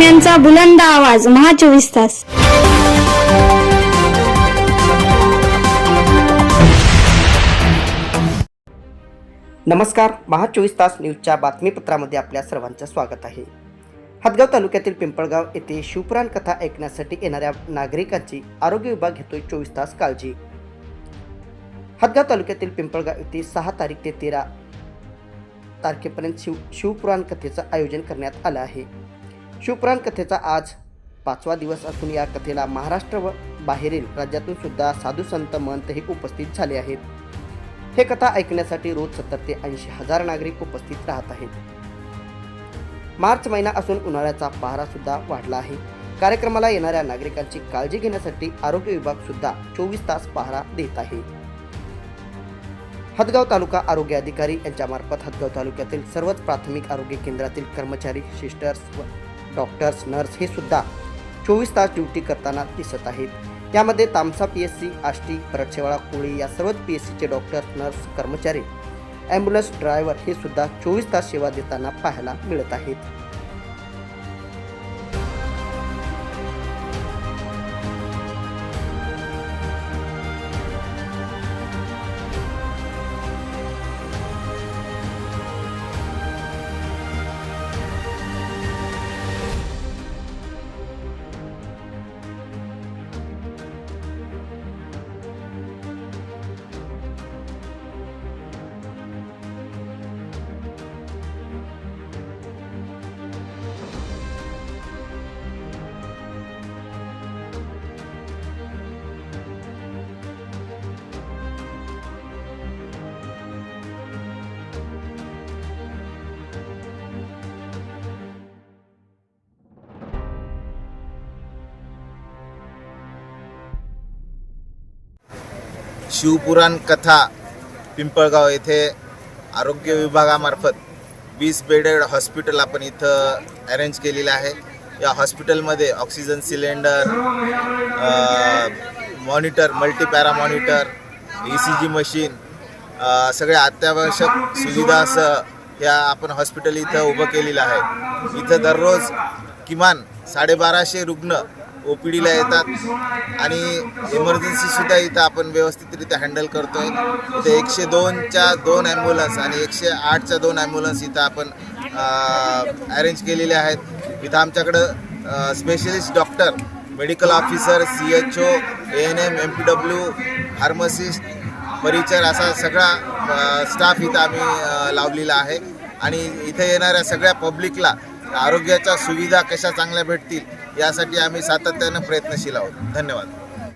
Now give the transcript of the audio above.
बातम्यांचा बुलंद आवाज महा 24 तास। नमस्कार, महा 24 तास न्यूजच्या बातमीपत्रामध्ये आपल्या सर्वांचं स्वागत आहे। हदगाव तालुक्यातील पिंपळगाव येथे शिवपुराण कथा ऐकण्यासाठी येणाऱ्या नागरिकांची आरोग्य विभाग घेतोय 24 तास काळजी। हदगाव तालुक्यातील पिंपळगाव येथे 6 तारीख ते 13 तारखेपर्यंत शिवपुराण कथेचं आयोजन करण्यात आलं आहे। शिवपुराण कथेचा आज 5वा दिवस असून या कथेला महाराष्ट्र व बाहेरील राज्यातून सुद्धा साधू संत महंतही उपस्थित झाले आहेत। हे कथा ऐकण्यासाठी रोज 70 ते 80 हजार नागरिक उपस्थित राहत आहेत। मार्च महिना असून उन्हाळ्याचा पहारा सुद्धा वाढला आहे। कार्यक्रमाला येणाऱ्या नागरिकांची काळजी घेण्यासाठी आरोग्य विभाग सुद्धा 24 तास पहारा देत आहे। हदगाव तालुका आरोग्य अधिकारी यांच्या मार्फत हदगाव तालुक्यातील सर्वच प्राथमिक आरोग्य केंद्रातील कर्मचारी, सिस्टर्स व डॉक्टर्स, नर्स हे सुद्धा 24 तास ड्युटी करताना दिसत आहेत। यामध्ये तामसा PSC, आष्टी, परटशेवाळा, कोळी या सर्वच PSCचे डॉक्टर, नर्स, कर्मचारी, ॲम्ब्युलन्स ड्रायव्हर हे सुद्धा 24 तास सेवा देताना पाहायला मिळत आहेत। शिवपुराण कथा पिंपळगाव येथे आरोग्य विभागामार्फत 20 बेडेड हॉस्पिटल आपण इथं अरेंज केलेलं आहे। या हॉस्पिटलमध्ये oxygen cylinder, monitor, multipara monitor, ECG machine, सगळ्या अत्यावश्यक सुविधासह या आपण हॉस्पिटल इथं उभं केलेलं आहे। इथं दररोज किमान 1250 रुग्ण OPDला येतात आणि इमर्जन्सीसुद्धा इथं आपण व्यवस्थितरित्या हँडल करतो आहे। इथे 102च्या 2 ॲम्ब्युलन्स आणि 108च्या 2 ॲम्ब्युलन्स इथं आपण अरेंज केलेले आहेत। इथं आमच्याकडं specialist doctor, medical officer, CHO, ANM, MPW, pharmacist, परिचर असा सगळा स्टाफ इथं आम्ही लावलेला आहे आणि इथे येणाऱ्या सगळ्या पब्लिकला आरोग्याच्या सुविधा कशा चांगल्या भेटतील यासाठी आम्ही सातत्यानं प्रयत्नशील आहोत। धन्यवाद।